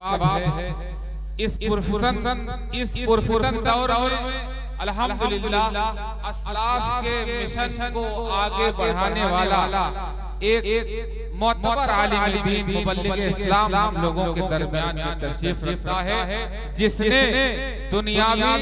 है इस पुरफुरन दौर में अल्हम्दुलिल्लाह अस्लाफ के मिशन को आगे बढ़ाने वाला एक मोतबर आलिम दीन मुबल्लिग इस्लाम हम लोगों के दरमियान में तशरीफ रखता है, जिसने दुनियावी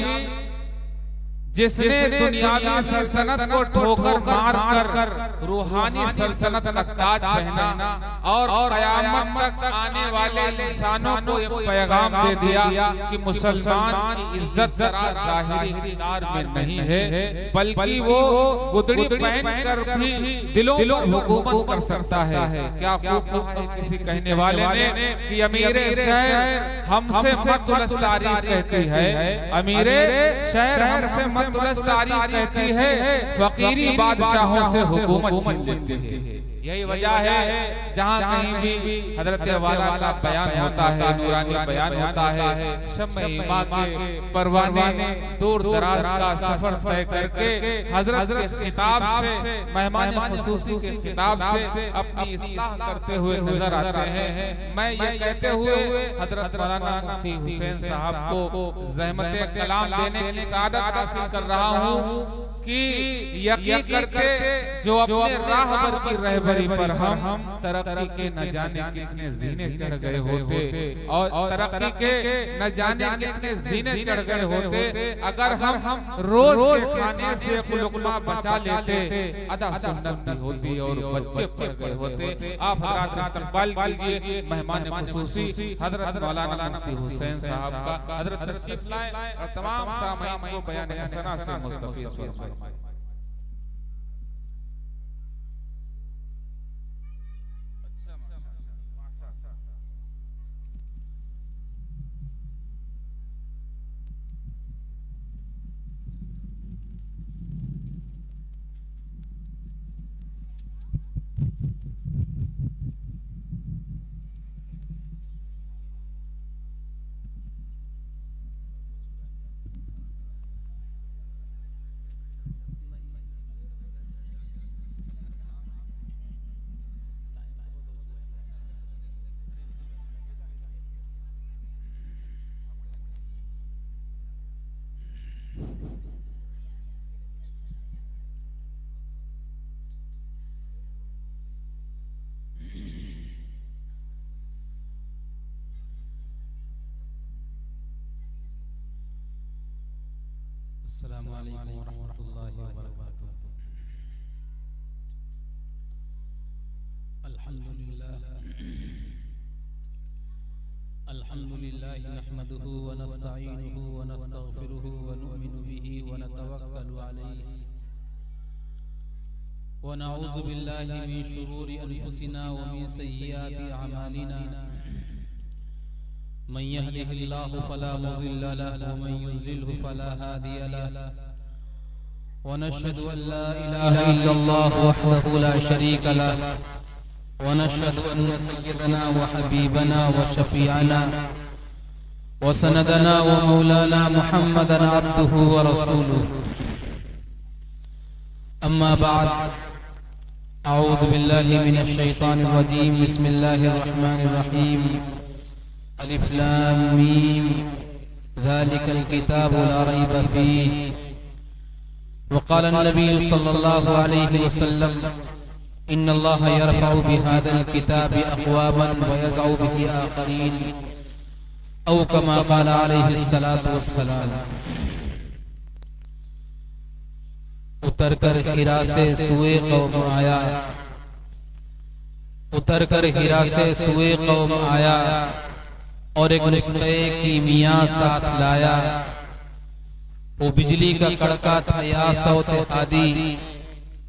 सल्तनत को ठोकर मार कर रूहानी सल्तनत का ताज पहना और क़यामत तक आने वाले इंसानों को एक पैगाम दे दिया कि मुसलमान की इज्जत जरा ज़ाहिरी इक़्तिदार में नहीं है, बल्कि वो गुदड़ी पहन कर भी दिलों पर हुकूमत कर सकता है। क्या खूब है किसी कहने वाले ने कि अमीरे शहर हमसे मत उलझदारी कहती है, अमीरे शहर हमसे तुलस्तारी कहती है, फकीरी बादशाहों से हुकूमत छीन लेती है। यही वजह है जहाँ कहीं भी हजरत वाला का बयान होता है, नूरानी बयान होता है, शम्मे इमा के परवाने दूर दराज का सफर तय करके हजरत के खिताब से, मेहमान खुसूसी के खिताब से अपनी इस्लाह करते हुए नजर आते हैं। मैं ये कहते हुए हजरत मौलाना मुफ्ती हुसैन साहब को ज़हमत कलाम देने की सादत हासिल कर रहा हूँ कि यकीन करके जो अपने राहबर की रहबरी पर हम तरक्की के न जाने कितने जीने चढ़ गए होते, और तरक्की के न जाने कितने जीने चढ़ गए होते अगर हम रोज के खाने से एक लुक़मा बचा लेते, अदा सुन्नत भी होती और बच्चे पढ़ गए होते। आप हजरात इस्तक़बाल कीजिए मेहमान खुसूसी हजरत मौलाना मुफ्ती हुसैन साहब का। हजरत तशरीफ लाएं और तमाम सामईन को बयान हसना से मुस्तफ़ीज़ फरमाएं। अस्सलामु अलैकुम वरहमतुल्लाहि वबरकातुहू। अल्हम्दुलिल्लाह नहमदुहु व नस्तईनुहु व नस्तगफिरुहु व नु'मिनु बिही व नतवक्कलु अलैहि व नऊज़ु बिल्लाहि मिन शुरूरि अनफुसिना व मिन सय्यिआति अमालिना। मन यहदिहिल्लाहु फला मुज़िल्ल लहु व मन युज़लिल्हु फला हादिय लहु व नशहदु अन ला इलाहा इल्लल्लाहु वहदहु ला शरीका लहु व नशहदु अन्न सय्यदना व हबीबना व शफीअना व सनदना व मौलाना मुहम्मदन अब्दुहु व रसूलुहु। अम्मा बाद, अऊज़ु बिल्लाहि मिनश शैतानिर रजीम। बिस्मिल्लाहिर रहमानिर रहीम। अलिफ लाम मीम ज़ालिकल किताबु ला रैब फीह। वक़ाल अन्नबी सल्लल्लाहु अलैहि वसल्लम इन्नल्लाह यरफ़उ बिहाज़ल किताबि अक़वामन व यज़अउ बिही आख़रीन, औ कमा क़ाल अलैहिस्सलातु वस्सलाम। उतर कर हिरा से सुए कौम आया, उतर कर हिरा से सुए कौम आया और एक नुस्खे की मियाँ साथ लाया। वो बिजली का कड़का था या सौत आदि,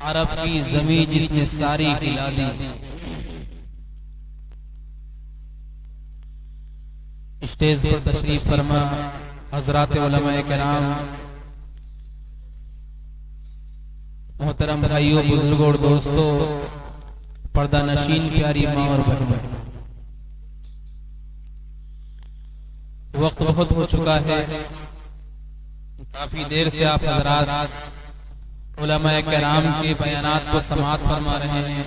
अरब की जमीन जिसने सारी हिला दी। स्टेज पर तशरीफ फरमा हजरात उलमाए किराम, मोहतरम भाइयों, बुजुर्गों और दोस्तों, पर्दा नशीन प्यारी माँ और बहनों, वक्त बहुत हो चुका है। काफी देर से आप हजरात उलमाए किराम के बयानात को समाअत फरमा रहे हैं।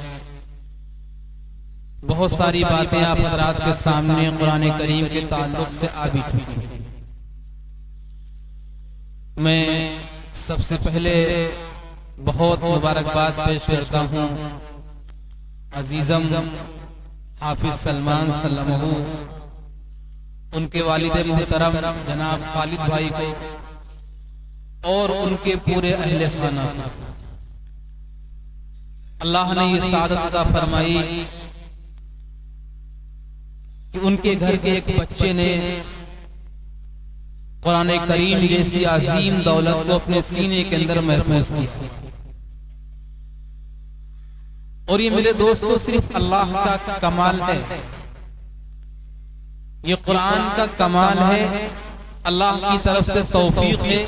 बहुत सारी बातें आप हज़रात के सामने कुरान करीम के ताल्लुक से आ भी चुकी हैं। मैं सबसे पहले बहुत मुबारकबाद पेश करता हूँ अजीज़म हाफिज सलमान सल्लमहू, उनके वालिद मोहतरम जनाब खालिद भाई को और उनके पूरे अहले खाना को। अल्लाह ने ये सादत अता फरमाई कि उनके घर के एक बच्चे ने कुरान करीम जैसी अजीम दौलत को अपने सीने के अंदर महफूज किया। और ये मेरे दोस्तों सिर्फ अल्लाह का कमाल है, ये कुरान का कमाल है, अल्लाह की तरफ से तौफीक है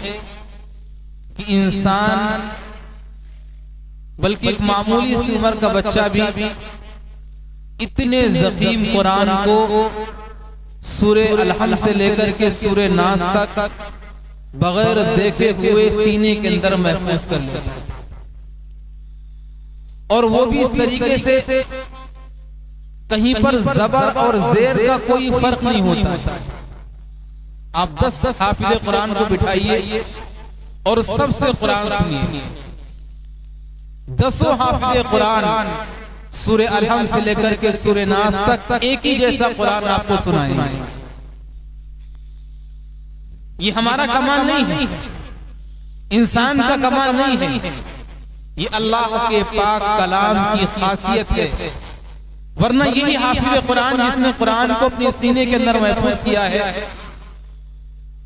कि इंसान बल्कि एक मामूली सी उम्र का बच्चा भी इतने ज़ख़ीम कुरान को सूरे अलहम्द से लेकर के सूरे नास तक बगैर देखे हुए सीने के अंदर महफूज कर लेता है। और वो भी इस तरीके से कहीं पर ज़बर और ज़ेर का कोई फर्क नहीं होता है। आप 10 हाफिज़ कुरान को बिठाइए और सबसे कुरान सुनिए। 10 हाफिज़ कुरान सूरे अलहम्द से लेकर के सूरे नास तक एक ही जैसा कुरान आपको सुनाएंगे। ये हमारा कमाल नहीं है, इंसान का कमाल नहीं है, ये अल्लाह के पाक कलाम की खासियत है। वरना यही हाफिज़ कुरान जिसने कुरान को अपने सीने के अंदर महफूज किया है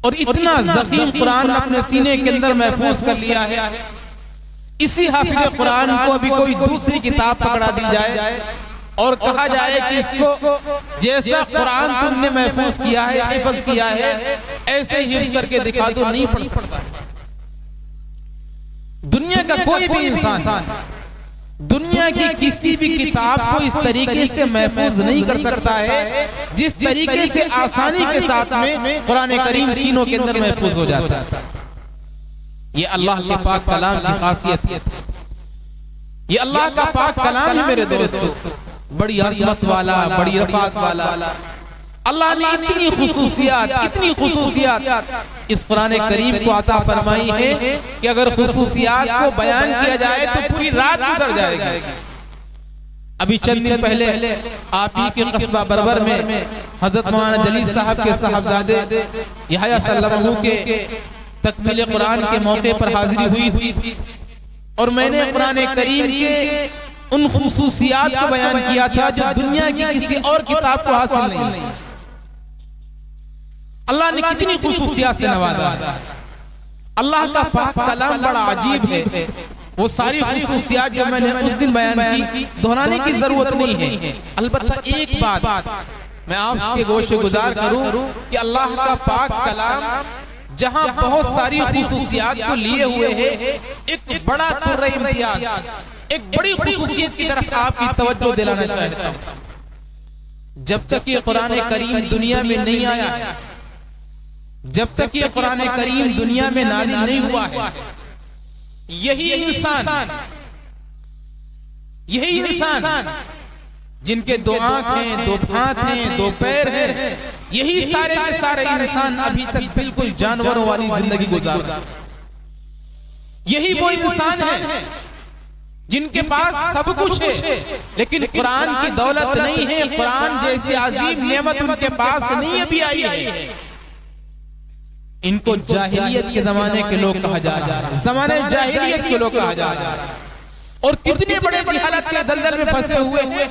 और इतना ज़ख़ीम कुरान अपने सीने के अंदर महफूज कर लिया है, इसी हाफिज़ कुरान को अभी कोई दूसरी किताब पकड़ा दी जाए और कहा जाए कि इसको जैसा कुरान तुमने महफूज किया है, हिफ्ज़ किया है, ऐसे ही हिफ्ज़ करके दिखा दो, नहीं पढ़ सकता। दुनिया का कोई भी इंसान दुनिया की किसी भी किताब को इस तरीके से महफूज नहीं कर सकता है जिस तरीके से आसानी के साथ में कुरान करीम सीनों के अंदर महफूज हो जाता है। ये अल्लाह के पाक कलाम की खासियत है, ये अल्लाह का पाक कलाम है मेरे दोस्तों, बड़ी अज़मत वाला, बड़ी रफ़ात वाला। अल्लाह ने इतनी खुसूसियात इस कुरान करीम को अता फरमाई है कि अगर खुसूसियात को बयान किया जाए तो पूरी रात गुजर जाएगी। अभी चंद दिन पहले आप ही के कस्बा बरबर में हजरत मौलाना जलील साहब के साहबजादे यहया सल्लल्लाहु के तकमील कुरान के मौके पर हाजिरी हुई थी और मैंने कुरान करीम के उन खुसूसियात को बयान किया था जो दुनिया की किसी और किताब को हासिल नहीं। अल्लाह ने कितनी खुसूसियात से नवाजा। अल्लाह का पाक कलाम बड़ा अजीब है। वो सारी खुसूसियात जो मैंने उस दिन बयान की दोहराने की जरूरत नहीं है। अलबत्ता एक बात मैं आपके गोशे गुजार करूं कि अल्लाह का पाक कलाम जहां बहुत सारी खुसूसियात को लिए हुए है, एक बड़ा तुर्रे इम्तियाज, एक बड़ी खुसूसियत की तरफ आपकी तवज्जो दिलाना चाहता हूं। जब तक ये कुरान करीम दुनिया में नहीं आया, जब तक ये कुरान करीम दुनिया में नाज़िल नहीं हुआ है, यही इंसान जिनके 2 आंख हैं, 2 हाथ हैं, 2 पैर हैं, यही सारे के सारे इंसान अभी तक बिल्कुल जानवरों वाली जिंदगी गुजार रहे हैं। यही वो इंसान है जिनके पास सब कुछ है लेकिन कुरान की दौलत नहीं है, कुरान जैसी अजीम नेमत उनके पास नहीं अभी आई है। इनको जाहिलियत के जमाने के लोग कहा जा रहा है, जमाने जाहिलियत के लोग कहा जा रहा है। और कितने बड़े जहालत के दलदल में फंसे हुए हैं,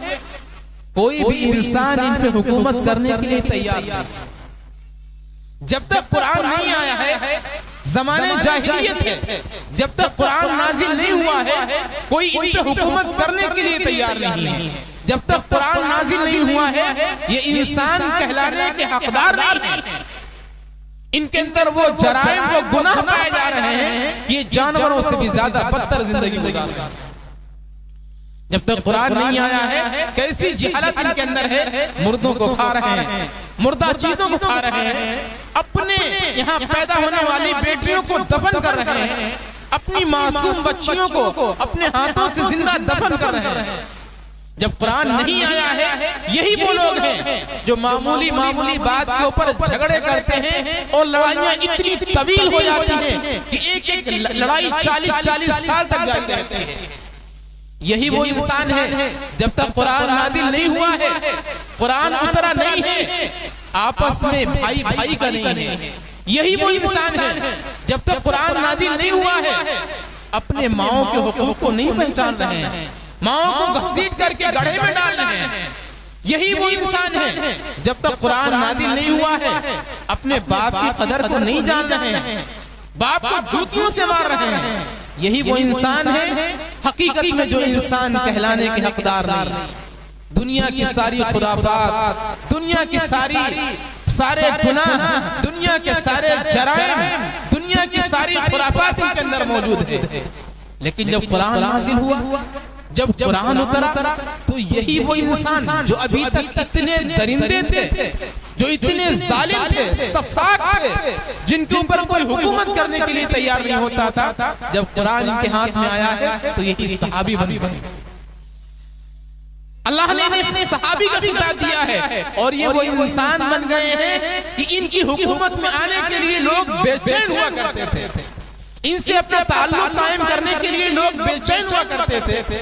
कोई भी इंसान इन पे हुकूमत करने के लिए तैयार नहीं। जब तक कुरान नहीं आया है, जमाने जाहिलियत है, जब तक कुरान नाजिल नहीं हुआ है, कोई इन पे हुकूमत करने के लिए तैयार नहीं है। जब तक कुरान नाजिल नहीं हुआ है, ये इंसान कहलाने के हकदार नहीं है। इनके अंदर वो जराइम, वो गुनाह पाए जा रहे हैं कि ये जानवरों से भी ज्यादा बदतर जिंदगी गुजार रहे हैं। जब तक कुरान नहीं आया है, कैसी जहालत इनके अंदर है, मुर्दों को खा रहे हैं, मुर्दा चीजों को खा रहे हैं, अपने यहाँ पैदा होने वाली बेटियों को दफन कर रहे हैं, अपनी मासूम बच्चियों को अपने हाथों से जिंदा दफन कर रहे हैं। जब कुरान नहीं आया है, यही वो लोग हैं जो मामूली मामूली बात के ऊपर झगड़े करते हैं और लड़ाइयां इतनी तवील हो जाती हैं कि एक एक लड़ाई 40-40 साल तक जाती रहती है। यही वो इंसान है जब तक कुरान नादिल नहीं हुआ है, कुरान उतरा नहीं है, आपस में भाई भाई का नहीं है। यही वो इंसान है जब तक कुरान नादिल नहीं हुआ है, अपने माओ के हुकूक को नहीं पहचान रहे हैं, माओ को घसीट करके गड्ढे में डाल रहे हैं। यही वो इंसान है जब तक कुरान नादिल नहीं हुआ है, अपने बाप की कदर को नहीं जान रहे हैं, बाप को जूतियों से मार रहे हैं। यही वो इंसान है हकीकत में जो इंसान कहलाने के हकदार नहीं। दुनिया की सारी खुराफात, दुनिया की सारे गुनाह, दुनिया के सारे जराइम, दुनिया की सारी खुराफात इनके अंदर मौजूद है। लेकिन जब कुरान नाज़िल हुआ, जब कुरान उतरा, तो यही वो इंसान जो अभी तक इतने दरिंदे थे, जो इतने जालिम थे, सफाक थे, जिनके ऊपर कोई हुकूमत करने के लिए तैयार नहीं होता था, जब कुरान इनके हाथ में आया है तो यही सहाबी बने। अल्लाह ने इन्हें सहाबी का खिताब दिया है और ये वो इंसान बन गए हैं कि इनकी हुकूमत में आने के लिए लोग बेचैन हुआ करते थे, इनसे अपना ताल्लुक कायम करने के लिए लोग बेचैन हुआ करते थे।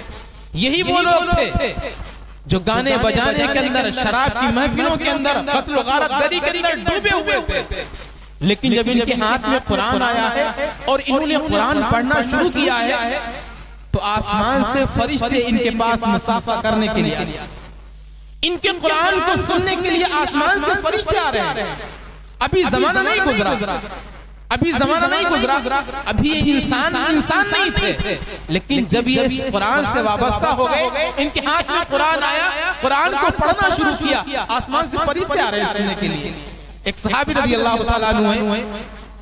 यही वो लोग थे जो गाने बजाने के अंदर, शराब की महफिलों के अंदर, कत्ल गारत गरी के अंदर डूबे हुए थे। लेकिन जब इनके हाथ में कुरान आया है और इन्होंने कुरान पढ़ना शुरू किया है, तो आसमान से फरिश्ते इनके पास मुसाफा करने के लिए आए। इनके कुरान को सुनने के लिए आसमान से फरिश्ते आ रहे हैं। अभी जमाना नहीं गुजरा, अभी ये इंसान नहीं थे। लेकिन जब ये कुरान से वाबस्ता हो गए, इनके हाथ में कुरान आया, कुरान को पढ़ना शुरू किया, आसमान से फरिश्ते आ रहे हैं सुनने के लिए। एक सहाबी रज़ी अल्लाह तआला अन्हु है,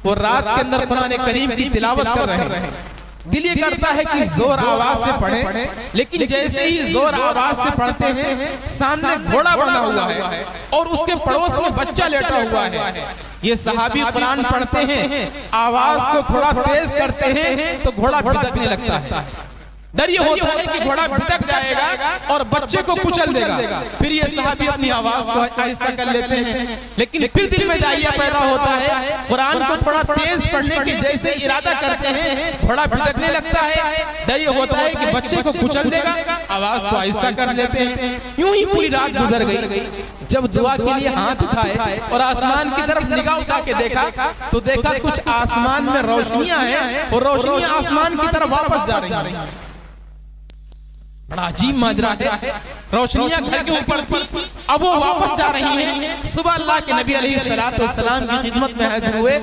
वो रात के अंदर कुरान करीम की तिलावत कर रहे हैं। दिल ये करता है कि जोर आवाज से पढ़े, लेकिन जैसे ही जोर आवाज से पढ़ते हैं, सामने घोड़ा बंधा हुआ है और उसके पड़ोस में बच्चा लेटा हुआ है। ये सहाबी कुरान पढ़ते हैं, आवाज को थोड़ा तेज करते हैं तो घोड़ा भिड़कने लगता है। डर ये होता है कि घोड़ा भिड़क जाएगा और बच्चे को कुचल देगा। फिर ये सहाबी अपनी आवाज को आहिस्ता कर लेते हैं, लेकिन फिर दिल में दाइया पैदा होता है, कुरान को थोड़ा तेज पढ़ने के जैसे इरादा करते हैं, घोड़ा भिड़कने लगता है। डर ये होता है कि बच्चे को कुचल देगा, आवाज को आहिस्ता कर लेते हैं। यूं ही पूरी रात गुजर गई। जब दुआ के लिए हाथ उठाए और आसमान की तरफ निगाह उठा के देखा, तो देखा कुछ आसमान में रोशनियां हैं और रोशनियां आसमान की तरफ वापस जा रही हैं। बड़ा अजीब माजरा है। रोशनियां घर के ऊपर थी, अब वो वापस जा रही हैं। सुबह अल्लाह के नबी अलैहिस्सलातु वस्सलाम की खिदमत में हाजिर हुए।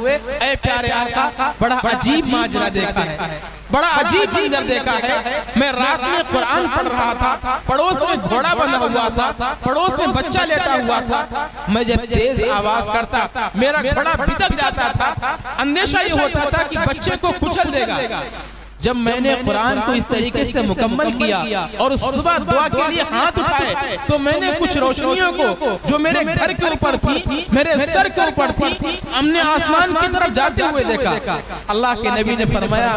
ऐ प्यारे आका, बड़ा अजीब माजरा देखा है, बड़ा अजीब मंजर देखा है। मैं रात में कुरान पढ़ रहा था, पड़ोस में घोड़ा बंधा हुआ था, पड़ोस में बच्चा लेटा हुआ था। मैं जब तेज आवाज करता, मेरा घोड़ा भिड़क जाता था। अंदेशा ये होता था कि बच्चे को कुचल देगा। जब मैंने कुरान को इस तरीके से मुकम्मल किया और सुबह दुआ के लिए हाथ उठाए, तो मैंने कुछ रोशनियों को जो मेरे घर के ऊपर थी, मेरे सर के ऊपर थी, हमने आसमान की तरफ जाते हुए देखा। अल्लाह के नबी ने फरमाया,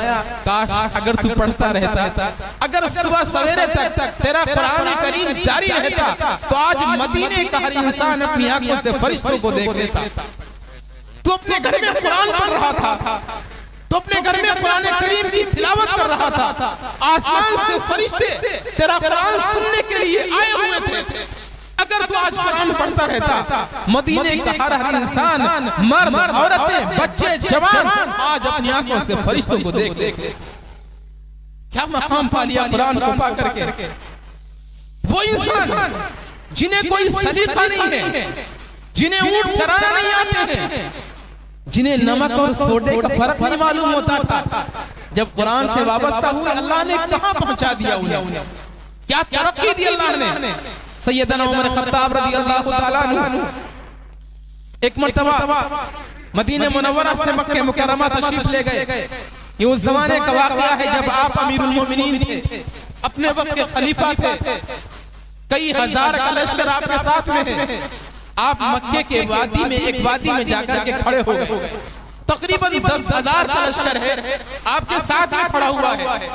काश अगर तू पढ़ता रहता, अगर सुबह सवेरे तक तेरा कुरान करीम जारी रहता, तो आज मदीने का हर इंसान अपनी आंखों से फरिश्तों को देख लेता। तू अपने घर में कुरान पढ़ रहा था, तो अपने घर में कुरान करीम की तिलावत कर रहा था, आसमान से फरिश्ते तेरा कुरान सुनने के लिए आए हुए थे। अगर तू आज कुरान पढ़ता रहता, मदीने का हर इंसान, मर्द, औरतें, बच्चे, जवान आज अपनी आंखों से फरिश्तों को देख। क्या मकाम पा लिया कुरान को पा करके। वो इंसान जिन्हें कोई सलीका नहीं है, जिन्हें ऊंट चराना नहीं आते हैं, जिन्हें नमक और सोडे का फर्क नहीं मालूम होता था, जब कुरान से वाबस्ता हुए, अल्लाह ने कहां पहुंचा दिया उन्हें, क्या तरक्की दी अल्लाह ने। सैयदना उमर खत्ताब रज़ियल्लाहु ताला अन्हु एक मर्तबा मदीने मुनव्वरा से मक्के मुकर्रमा तशरीफ ले गए। ये उस जमाने का वाकया है जब आप अमीरुल मोमिनीन थे, अपने वक्त के खलीफा थे, कई हजार का लश्कर आपके साथ में है। आप मक्के के वादी में, एक वादी में जाकर के खड़े हो गए। तकरीबन 10,000 का लश्कर है, आपके साथ में खड़ा हुआ है।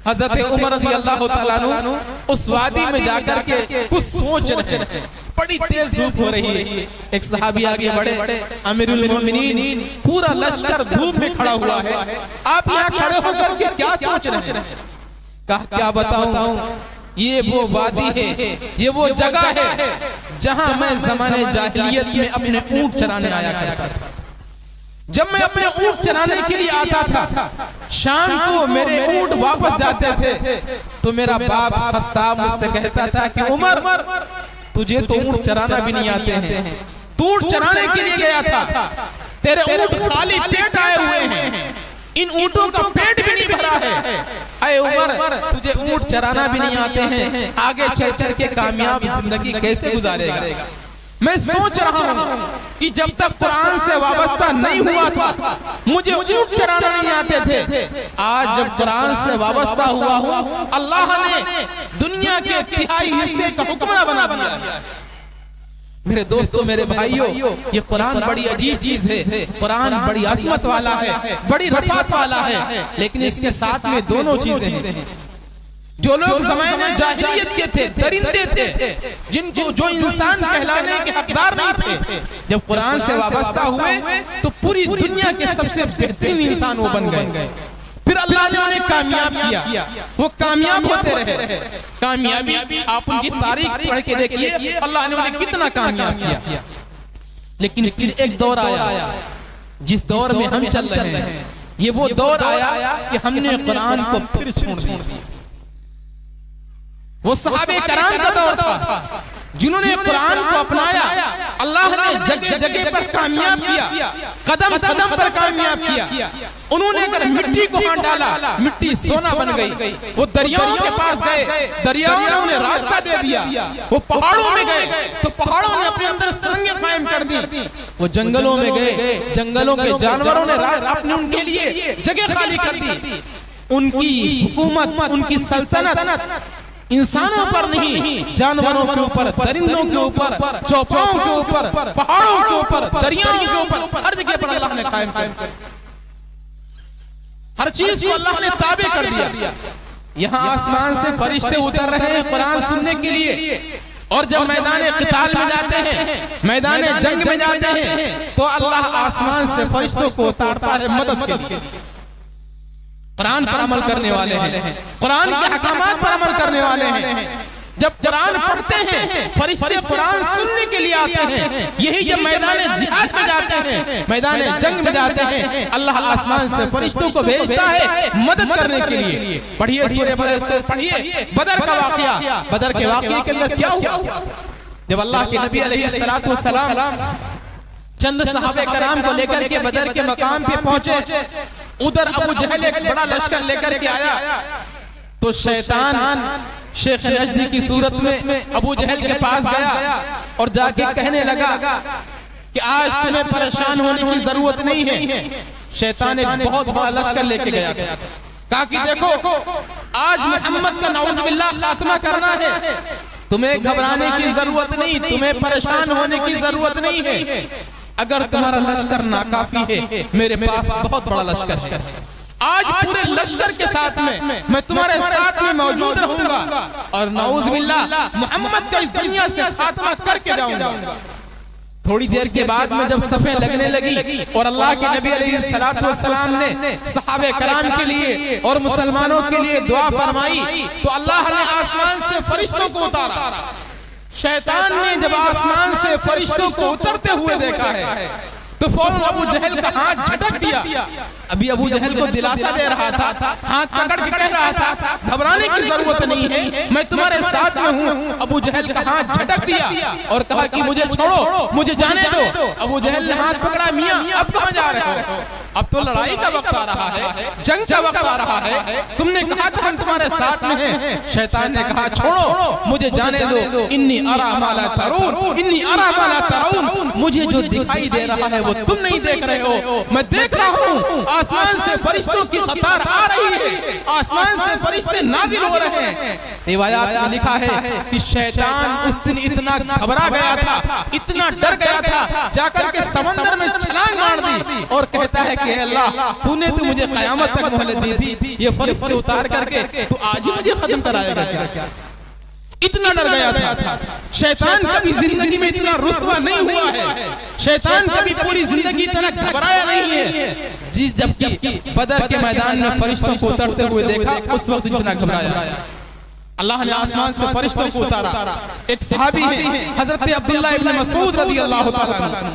हजरत उमर रज़ी अल्लाह ताला अन्हु उस वादी में जाकर के कुछ सोच रहे हैं। बड़ी तेज धूप हो रही है। एक सहाबी आगे बढ़े, अमीरुल मोमिनीन, पूरा लश्कर धूप में खड़ा हुआ है, आप यहाँ खड़े होकर के क्या सोच रहे हैं? कहा क्या बताऊं, ये वो वादी है, ये वो जगह है जहां मैं ज़माने जाहिलियत में अपने ऊंट चराने आया करता था। जब मैं अपने ऊंट चराने के लिए आता था, शाम को मेरे ऊंट वापस जाते थे तो मेरा बाप खत्ताब मुझसे कहता था कि उमर, तुझे तो ऊंट चराना भी नहीं आते हैं, तू ऊंट चराने के लिए गया था, तेरे ऊंट खाली पेट आए हुए हैं, इन ऊंटों का पेट भी नहीं भरा है। अरे उमर, तुझे ऊंट चराना भी नहीं आते हैं, आगे चल चल के कामयाब जिंदगी कैसे गुजारेगा? मैं सोच रहा हूँ कि जब तक कुरान से वाबस्ता नहीं हुआ था मुझे ऊंट चराना नहीं आते थे, आज जब कुरान से वाबस्ता हुआ हूँ, अल्लाह ने दुनिया के तिहाई हिस्से का हुक्मरान बना दिया। मेरे दोस्तों, मेरे भाइयों, ये कुरान बड़ी अजीब चीज है, कुरान बड़ी असमत वाला है, बड़ी रफ़ात वाला है, लेकिन इसके साथ में दोनों चीजें हैं। जो लोग ज़माने जाहिलियत के थे, दरिंदे थे, जिनको जो इंसान कहलाने के हकदार नहीं थे, जब कुरान से वाबस्ता हुए तो पूरी दुनिया के सबसे बेहतरीन इंसान वो बन गए। फिर अल्लाह ने उन्हें कामयाब किया, वो कामयाब होते रहे। कामयाबी आप उनकी तारीख पढ़ के देखिए, अल्लाह ने उन्हें कितना कामयाब किया। लेकिन फिर एक दौर आया, जिस दौर में हम चल रहे हैं, ये वो दौर आया कि हमने कुरान को फिर छोड़ दिया। वो सहाबे कराम का दौर था जिन्होंने कुरान को अपनाया, अल्लाह ने जगह जगह पर कामयाब किया, कदम कदम पर कामयाब किया। उन्होंने अगर मिट्टी को हाथ डाला, मिट्टी सोना बन गई। वो दरियाओं के पास गए, दरियाओं ने उन्हें रास्ता दे दिया। वो पहाड़ों में गए तो पहाड़ों ने अपने अंदर सुरंगें कायम कर दी। वो जंगलों में गए, जंगलों के जानवरों ने अपने उनके लिए जगह खाली कर दी। उनकी हुकूमत, उनकी सल्तनत इंसानों पर नहीं, जानवरों के ऊपर, दरिंदों के ऊपर, चौपाओं के ऊपर, पहाड़ों के ऊपर, दरियाओं के ऊपर, हर जगह पर अल्लाह ने कायम कर, हर चीज को अल्लाह ने ताबे कर दिया। यहाँ आसमान से फरिश्ते उतर रहे हैं कुरान सुनने के लिए, और जब मैदान क़िताल में जाते हैं, मैदान जंग में जाते हैं, तो अल्लाह आसमान से फरिश्तों को उतारता है मदद के लिए। कुरान पर अमल करने वाले हैं, कुरान के अहकामात पर अमल करने वाले हैं। जब कुरान पढ़ते हैं, फरिश्ते कुरान सुनने के लिए आते हैं। यही जब मैदान जिहाद में जाते हैं, मैदान जंग में जाते हैं, अल्लाह आसमान से फरिश्तों को भेजता है मदद करने के लिए। पढ़िए सूरह बदर, पढ़िए बदर का वाकया। बदर के वाकये के अंदर क्या हुआ? जब अल्लाह के नबी अलैहिस्सलातु वस्सलाम चंद सहाबे कराम को लेकर के बदर के मकाम पे पहुंचे, उधर अबू जहल एक बड़ा लश्कर लेकर के आया, तो शैतान शेख नजदी की सूरत में अबू जहल के पास गया और जाके कहने लगा कि आज तुम्हें परेशान होने की जरूरत नहीं है। शैतान एक बहुत बड़ा लश्कर लेके गया, कहा कि देखो आज मोहम्मद का नऊज़ बिल्लाह खात्मा करना है, तुम्हें घबराने की जरूरत नहीं, तुम्हें परेशान होने की जरूरत नहीं है। अगर तुम्हारा लश्कर नाकाफी है, मेरे पास बहुत बड़ा लश्कर है। आज पूरे लश्कर के साथ में मैं तुम्हारे साथ में मौजूद रहूंगा और नऊज़ बिल्लाह मोहम्मद का इस दुनिया से खात्मा करके जाऊंगा। थोड़ी देर के बाद में जब सफ़ें लगने लगी और अल्लाह के नबी अलैहिस्सलातु वस्सलाम ने सहाबे कराम के लिए और मुसलमानों के लिए दुआ फरमाई, तो अल्लाह ने आसमान से फरिश्तों को उतारा। शैतान ने जब आसमान से फरिश्तों को उतरते हुए देखा है तो फौरन अबू जहल का हाथ झटक दिया। अभी अबू जहल को दिलासा दे रहा था, हाथ पकड़ के कह रहा था घबराने की जरूरत नहीं है, मैं तुम्हारे साथ में हूँ। अबू जहल का हाथ झटक दिया और कहा कि मुझे छोड़ो, मुझे जाने दो। अबू जहल ने हाथ पकड़ा, मियां अब कहाँ जा रहे हो? अब तो लड़ाई का वक्त आ रहा है, जंग का वक्त आ रहा है, तुमने कहा था हम तुम्हारे साथ में हैं। शैतान ने कहा छोड़ो, मुझे जाने दो। इन्नी अरा मा ला तरून, इन्नी अरा मा ला तरून, मुझे जो दिखाई दे रहा है वो तुम नहीं देख रहे हो, मैं देख रहा हूँ। आसमान से फरिश्तों की कतार आ रही है, आसमान से फरिश्ते नाज़िल हो रहे हैं। रिवायात में लिखा है कि शैतान उस दिन इतना घबरा गया था, इतना डर गया था, जाकर के समंदर में छलांग मार दी और कहता है कि कि अल्लाह तूने तो मुझे क़यामत तक मोहलत दी थी, ये फरिश्ते उतार करके तू आज ही मुझे खत्म कराएगा क्या? इतना डर गया था। शैतान कभी जिंदगी में इतना रुस्वा नहीं हुआ है, शैतान कभी पूरी जिंदगी इतना घबराया नहीं है। जिस जबकि बदर के मैदान में फरिश्तों को उतरते हुए देखा उस वक्त इतना घबराया। अल्लाह ने आसमान से फरिश्तों को उतारा। एक सहाबी है हजरत अब्दुल्लाह इब्न मसूद रज़ियल्लाहु ताला अन्हु,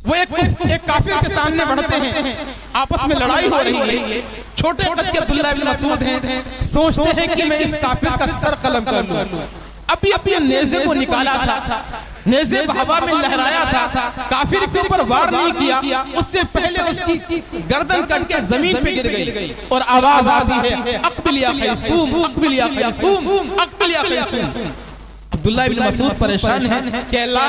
वो एक काफिर के सामने बढ़ते हैं, आपस में लड़ाई हो रही है। छोटे कद के अब्दुल्लाह इब्न मसूद हैं, सोचते हैं कि मैं इस काफिर का सर कलम कर लूं। अभी अपने नेज़े को निकाला था, नेज़े हवा में लहराया था, काफिर के ऊपर वार नहीं किया, उससे पहले उसकी गर्दन कट के जमीन पे गिर गई और आवाज आती है अक़बिल या क़ैसूम, अक़बिल या क़ैसूम, अक़बिल या क़ैसूम। अब्दुल्लाह इब्न मसूद परेशान है कि अल्लाह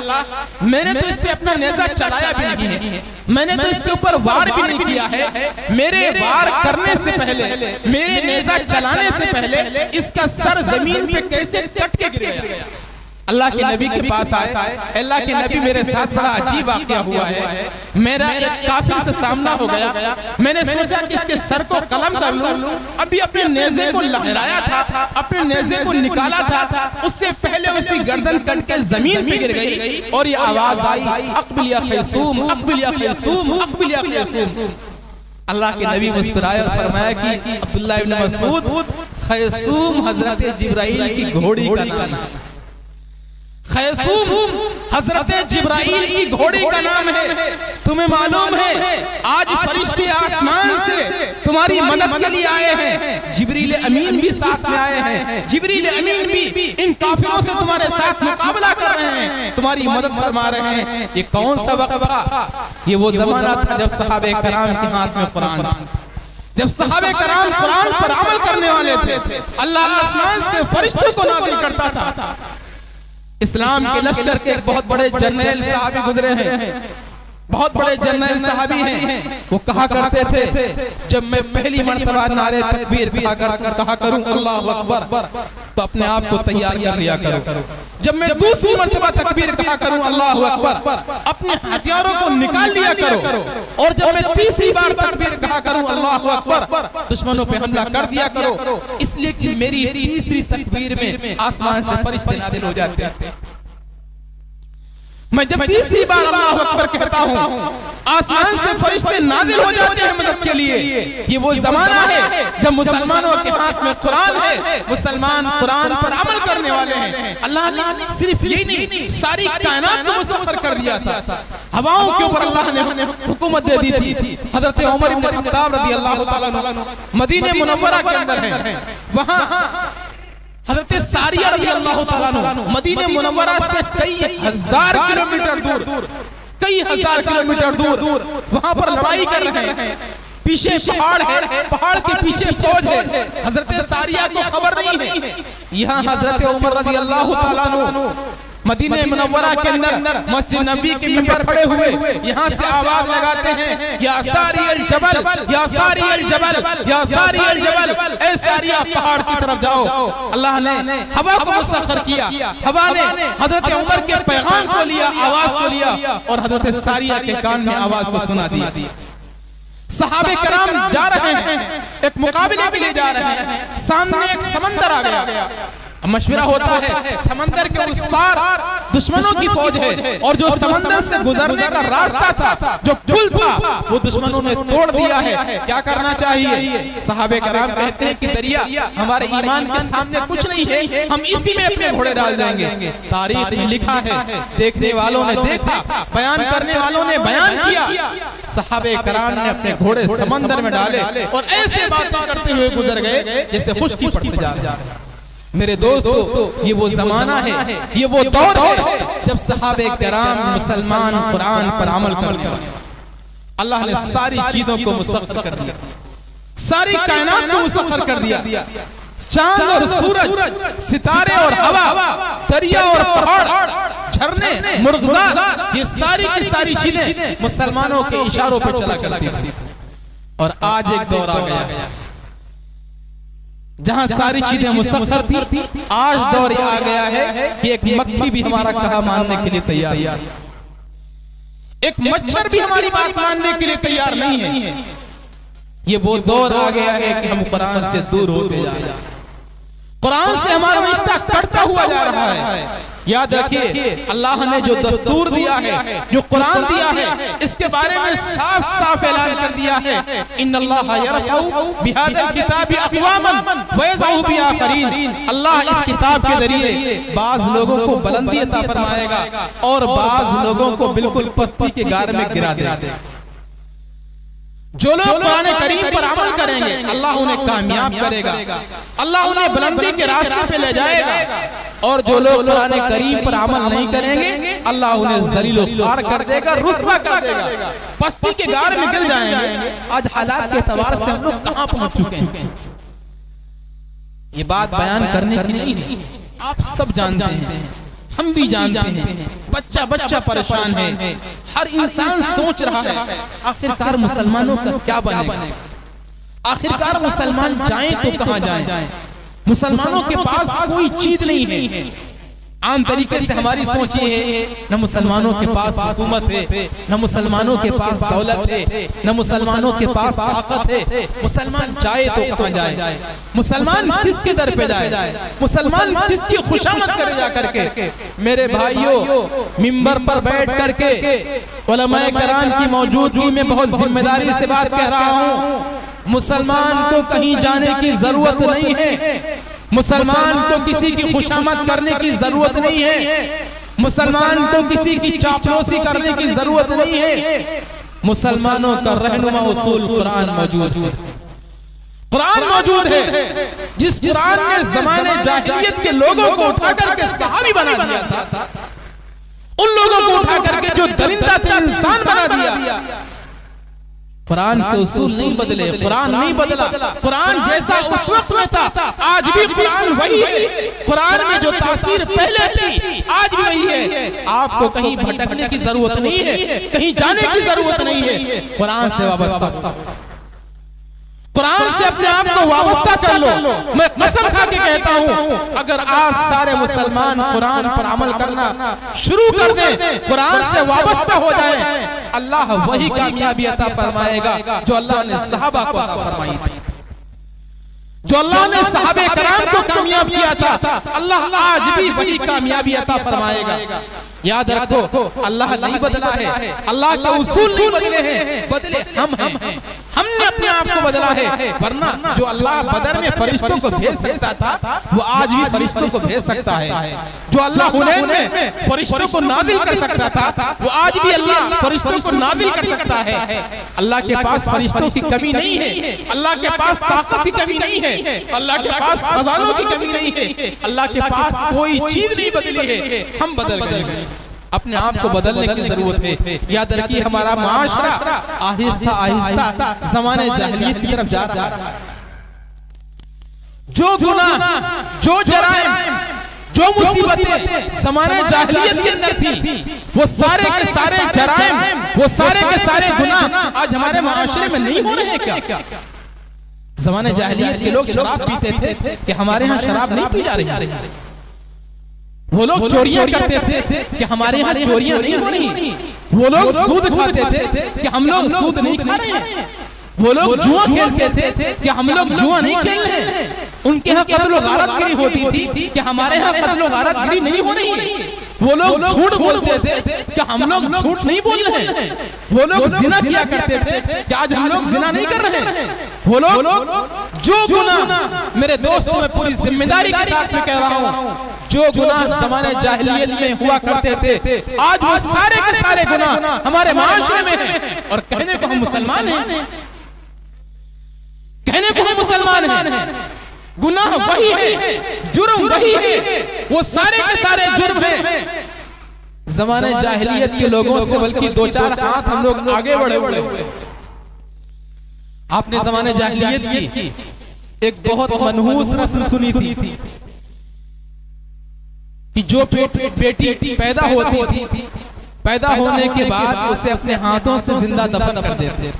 मैंने तो इस पे अपना नेज़ा चलाया भी नहीं है, मैंने तो इसके ऊपर वार भी नहीं किया है, मेरे वार करने से पहले, मेरे नेज़ा चलाने से पहले इसका सर जमीन पे कैसे कट के गिर गया। अल्लाह के नबी के पास आए, अल्लाह के नबी मेरे साथ बड़ा अजीब वाक़या हुआ है, मेरा एक काफिर से सामना हो गया, मैंने सोचा कि इसके सर को कलम कर लूं, अभी अपने नेज़े को लहराया था, अपने नेज़े को निकाला था, उससे पहले उसकी गर्दन कट के जमीन पे गिर गई और ये आवाज आई अक़बिल या क़ैसूम, अक़बिल या क़ैसूम, अक़बिल या क़ैसूम। अल्लाह के नबी मुस्कुराए और फरमाया कि अब्दुल्लाह इब्न मसूद, क़ैसूम हजरत जिब्राइल की घोड़ी का नाम है, क़ैसूम हजरत जिब्राइल की घोड़ी का नाम है। तुम्हें मालूम है आज फरिश्ते आसमान से तुम्हारी मदद के लिए आए हैं, जिब्रील अमीन भी साथ में आए हैं, जिब्रील अमीन भी इन काफिरों से तुम्हारे साथ मुकाबला कर रहे हैं, तुम्हारी मदद फरमा रहे हैं। ये कौन सा वक्त था? ये वो जमाना था जब सहाबे कराम के हाथ में कुरान, जब सहाबे कराम कुरान पर अमल करने वाले थे। अल्लाह आसमान से फरिश्तों को नाज़िल करता था। इस्लाम के लश्कर के एक बहुत बड़े जनरल साहबी गुजरे हैं, बहुत बड़े जनरल साहबी हैं, वो कहा करते थे जब मैं पहली मर्तबा नारे तकबीर कहा करूं अल्लाहु अकबर तो अपने आप को तैयार कर लिया करो, जब मैं दूसरी मर्तबा तकबीर कहा करूं अल्लाहु अकबर अपने हथियारों को निकाल लिया करो, और जब मैं तीसरी बार तकबीर कहा करूं अल्लाहु अकबर दुश्मनों पे हमला कर दिया करो, इसलिए कि मेरी तीसरी तकबीर में आसमान से फरिश्ते नाज़िल हो जाते हैं। मैं जब तीसरी बार अल्लाहु अकबर कहता हूँ आसमान से फरिश्ते नाज़िल हो जाते हैं मदद के लिए। ये वो जमाना है जब मुसलमानों के हाथ में कुरान है, मुसलमान कुरान पर अमल करने वाले हैं। अल्लाह ने सिर्फ यही नहीं सारी कायनात को मुसख्खर कर दिया था, हवाओं के ऊपर अल्लाह ने हुकूमत दे दी थी। हजरत उमर इब्न खत्ताब रज़ियल्लाहु ताला अन्हु मदीने मुनव्वरा के अंदर हैं, वहाँ हज़रत सारिया रज़ियल्लाहु ताला अन्हु मदीने मुनव्वरा से कई हजार किलोमीटर दूर, कई हजार किलोमीटर दूर वहां पर लड़ाई कर रहे हैं। पीछे पहाड़ है, पहाड़ के पीछे फौज है, हज़रत सारिया को खबर नहीं है। यहाँ हज़रत उमर रज़ियल्लाहु ताला अन्हु मदीने मुनव्वरा के अंदर मस्जिद नबी के मिंबर खड़े हुए यहाँ से आवाज लगाते हैं या सारियल जबल, या सारियल जबल, या सारियल जबल, ए सारिया पहाड़ की तरफ जाओ। अल्लाह ने हवा को मुसख्खर किया, हवा ने हजरत उमर के पैगाम को लिया, आवाज को लिया और हजरत सारिया के कान में आवाज को सुना दिया। सहाबे कराम जा रहे हैं, एक मुकाबले के लिए जा रहे हैं, सामने एक समंदर आ गया। मशवरा होता है समंदर के उस पार दुश्मनों की फौज है और जो समंदर से गुजरने का रास्ता था, जो पुल था, वो दुश्मनों ने तोड़ दिया है। क्या करना चाहिए? सहाबे कराम कहते हैं कि दरिया हमारे ईमान के सामने कुछ नहीं है, हम इसी में अपने घोड़े डाल देंगे। तारीख में लिखा है, देखने वालों ने देखा, बयान करने वालों ने बयान किया, सहाबे कराम ने अपने घोड़े समंदर में डाले और ऐसे बातें करते हुए गुजर गए जैसे खुशकी पड़ती जा रही है। मेरे दोस्तों, ये वो जमाना है, ये वो दौर है जब सहाबे किराम मुसलमान कुरान पर अमल करने वाले। अल्लाह ने सारी चीजों को मुसख्खर कर दिया, सारी कायनात को मुसख्खर कर दिया। चांद और सूरज, सितारे और हवा, दरिया और पहाड़, झरने, मुर्ग़ात, ये सारी की सारी चीजें मुसलमानों के इशारों पर चला करती थी। और आज एक दौर आ गया जहां सारी चीजें मुसख्खर थी, आज दौर आ गया है कि एक मक्खी भी हमारा कहा मानने के लिए तैयार है। एक मच्छर भी हमारी बात मानने के लिए तैयार नहीं है। ये वो दौर आ गया है कि हम कुरान से दूर होते जा रहे हैं, कुरान से हमारा रिश्ता कटता हुआ जा रहा है। याद रखिए, अल्लाह ने जो दस्तूर दिया है, जो कुरान दिया है, इसके बारे में साफ साफ ऐलान कर दिया है, इन्नल्लाह यरफउ बिहादिल किताबि अक़वामन व यज़उ बिआखरीन। अल्लाह इस किताब के जरिए बाज लोगों को बुलंदी अता फरमाएगा और बाज लोगों को बिल्कुल पस्ती के गार में गिरा देगा। जो लोग कुरान करीम पर अमल करेंगे अल्लाह उन्हें कामयाब करेगा, अल्लाह उन्हें बुलंदी के रास्ते पे ले जाएगा। और जो लोग कुरान करीम पर अमल नहीं करेंगे अल्लाह उन्हें ज़लील ख़ार कर देगा, रुस्वा कर देगा, पस्ती के गार में गिर जाएंगे। आज हालात के एतबार से हम लोग कहां पहुंच चुके हैं, ये बात बयान करने की नहीं है, आप सब जानते हैं, हम भी जानते हैं। बच्चा बच्चा परेशान है, हर इंसान सोच रहा है आखिरकार मुसलमानों का क्या बनेगा, आखिरकार मुसलमान जाएं तो कहां जाएं। मुसलमानों के पास कोई चीज नहीं है। आम तरीके से हमारी सोच ये है, न मुसलमानों के पास हुकूमत है, न मुसलमानों के पास दौलत है, न मुसलमानों के पास ताकत है। मुसलमान जाए तो कहां जाए, मुसलमान किसके दर पे जाए, मुसलमान किसकी खुशामद करे जा करके। मेरे भाइयों, मिंबर पर बैठ करके उलमाए कराम की मौजूदगी में बहुत जिम्मेदारी से बात कह रहा हूं, मुसलमान को कहीं जाने की जरूरत नहीं है, मुसलमान को किसी की खुशामद करने की जरूरत नहीं है, मुसलमान को किसी की चापलूसी करने की जरूरत नहीं है। मुसलमानों का रहनुमा उसूल कुरान मौजूद है, कुरान मौजूद है। जिस कुरान ने ज़माने जाहिलियत के लोगों को उठा करके सहाबी बना दिया था, उन लोगों को उठा करके जो दरिंदा थे इंसान बना दिया। कुरान के उसूल नहीं बदले, कुरान नहीं बदला, कुरान जैसा उस वक्त में था आज भी कुरान वही है। कुरान में जो तासीर पहले थी आज भी वही है। आपको कहीं भटकने की जरूरत नहीं है, कहीं जाने की जरूरत नहीं है। कुरान से वाबस्ता, कुरान से अपने आप को वाबस्ता कर लो। मैं कसम खा के कहता हूं, अगर आज सारे मुसलमान कुरान पर अमल करना शुरू कर दें, कुरान से वाबस्ता हो जाए, अल्लाह वही कामयाबी अता फरमाएगा जो अल्लाह ने सहाबा को अता फरमाई थी, जो अल्लाह ने सहाबे कराम को कामयाब किया था। अल्लाह आज भी वही कामयाबी अता फरमाएगा। याद रखो, अल्लाह नहीं बदला है, अल्लाह के उसूल नहीं बदले हैं, बदले हम हैं। हमने अपने आप को बदला है, वरना जो अल्लाह बदर में फरिश्तों को भेज सकता था वो आज भी फरिश्तों को भेज सकता है। जो अल्लाह हुनैन में फरिश्तों को नादिल कर सकता था वो आज भी अल्लाह फरिश्तों को नादिल कर सकता है। अल्लाह के पास फरिश्तों की कमी नहीं है, अल्लाह के पास ताकत की कमी नहीं है, अल्लाह के पास खजानों की कमी नहीं है, अल्लाह के पास कोई चीज नहीं बदली है, हम बदल गए। अपने आप को बदलने की जरूरत है। याद रखिए, हमारा माशरा आहिस्ता आहिस्ता ज़माने जाहिलियत की तरफ जा रहा है। जो गुनाह, जो जराइम, जो मुसीबतें ज़माने जाहिलियत के अंदर थी, वो सारे के सारे जराइम, वो सारे के सारे गुनाह आज हमारे माशरे में नहीं हो रहे हैं क्या? ज़माने जाहिलियत के लोग शराब पीते थे कि हमारे यहाँ शराब नहीं पी जा रही, वो लोग चोरियां करते थे कि हमारे यहाँ चोरियां नहीं हो रही, वो लोग सूद खाते थे कि हम लोग सूद नहीं खा रहे हैं, वो लोग जुआ खेलते थे कि हम लोग जुआ नहीं खेल रहे हैं, उनके यहाँ कत्ल गारतगिरी होती थी कि हमारे यहाँ कत्ल गारतगिरी नहीं हो रही, वो लोग झूठ बोलते थे कि हम लोग झूठ नहीं बोल रहे हैं, वो लोग जिना किया करते थे कि आज हम लोग जिना नहीं कर रहे हैं, वो लोग जो गुनाह, मेरे दोस्तों मैं पूरी जिम्मेदारी के साथ में कह रहा हूँ, जो गुनाह ज़माने जाहिलियत में हुआ करते थे आज वो सारे के सारे गुनाह हमारे माशरे में हैं। और कहने को हम मुसलमान हैं, कहने को हम मुसलमान हैं, गुनाह वही है, जुर्म वही है, वो सारे के सारे जुर्म हैं ज़माने जाहिलियत के लोगों से, बल्कि दो चार हाथ हम लोग आगे बढ़े हुए। आपने ज़माने जाहिलियत की एक बहुत मनहूस रस्म सुनी थी कि जो बेटी पैदा होती थी, पैदा होने के बाद उसे अपने हाथों से जिंदा दफन कर देते थे।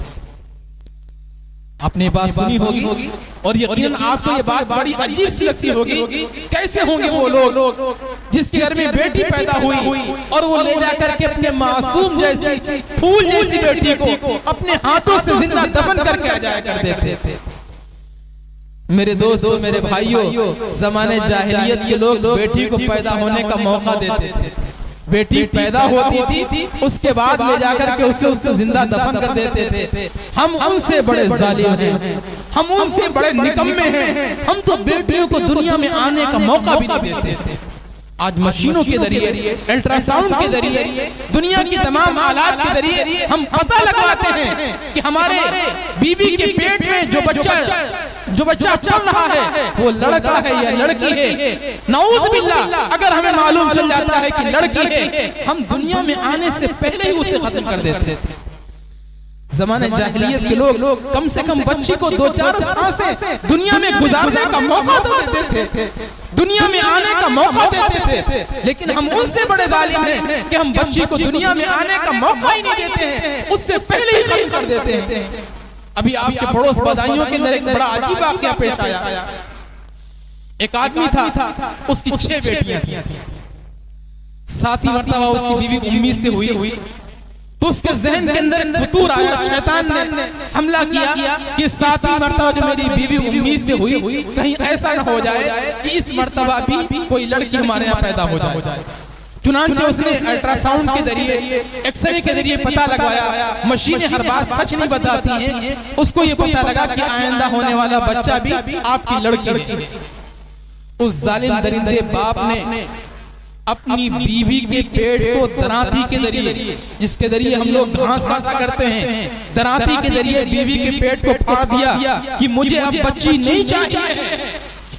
आपने बात सुनी होगी और यकीनन आपको ये बात बड़ी अजीब सी लगती होगी। कैसे होंगे वो लोग जिसके घर में बेटी पैदा हुई और वो ले जाकर के अपने मासूम जैसी फूल जैसी बेटी को अपने हाथों से जिंदा दफन करके आ जाया करते थे। मेरे दोस्तों, मेरे भाइयों, जमाने जाहिलियत के लोग बेटी को पैदा होने का मौका देते थे। बेटी पैदा होती थी उसके बाद ले जाकर के उससे जिंदा दफन कर देते थे। हम उनसे बड़े जालिम हैं, हम उनसे बड़े निकम्मे हैं। हम तो बेटियों को दुनिया में आने का मौका भी नहीं देते थे। आज मशीनों के जरिए, अल्ट्रासाउंड के जरिए, दुनिया की तमाम आलात के जरिए हम पता लगवाते हैं कि हमारे बीवी के पेट में जो बच्चा चल रहा है वो लड़का है या लड़की है। नऊज़ बिल्लाह, अगर हमें मालूम चल जाता है कि लड़की है, हम दुनिया में आने से पहले ही उसे खत्म कर देते थे। ज़माने जाहिलियत के लोग कम से कम बच्ची को 2-4 सांसें दुनिया में गुजारने का मौका तो देते थे, दुनिया में आने का मौका देते थे। लेकिन हम उनसे बड़े जालिम हैं कि हम बच्ची को दुनिया में आने का मौका ही नहीं देते हैं, उससे पहले ही खत्म कर देते हैं। अभी आपके पड़ोस बदायूं के अंदर एक बड़ा अजीब वाकया पेश आया। एक आदमी था, उसकी 6 बेटियां थी। 7 मरतबा उसकी बीवी उम्मीद से हुई तो उसके ज़हन के अंदर फतूर आया, शैतान ने हमला किया कि 7 मरतबा जो मेरी बीवी उम्मीद से हुई, कहीं ऐसा न हो जाए कि इस मरतबा भी कोई लड़की हमारे यहाँ पैदा हो जाए। चुनांचे उसने अल्ट्रासाउंड के जरिए, एक्सरे के जरिए पता लगवाया। मशीनें हर बात सच नहीं बताती हैं। उसको ये पता लगा कि आइंदा होने वाला बच्चा भी आपकी लड़की है। उस जालिम दरिंदे बाप ने अपनी बीवी के पेट को दराती के जरिए, जिसके जरिए हम लोग घास खाता करते हैं, दराती के जरिए बीवी के पेट को फाड़ दिया कि मुझे अब बच्ची नहीं चाहिए,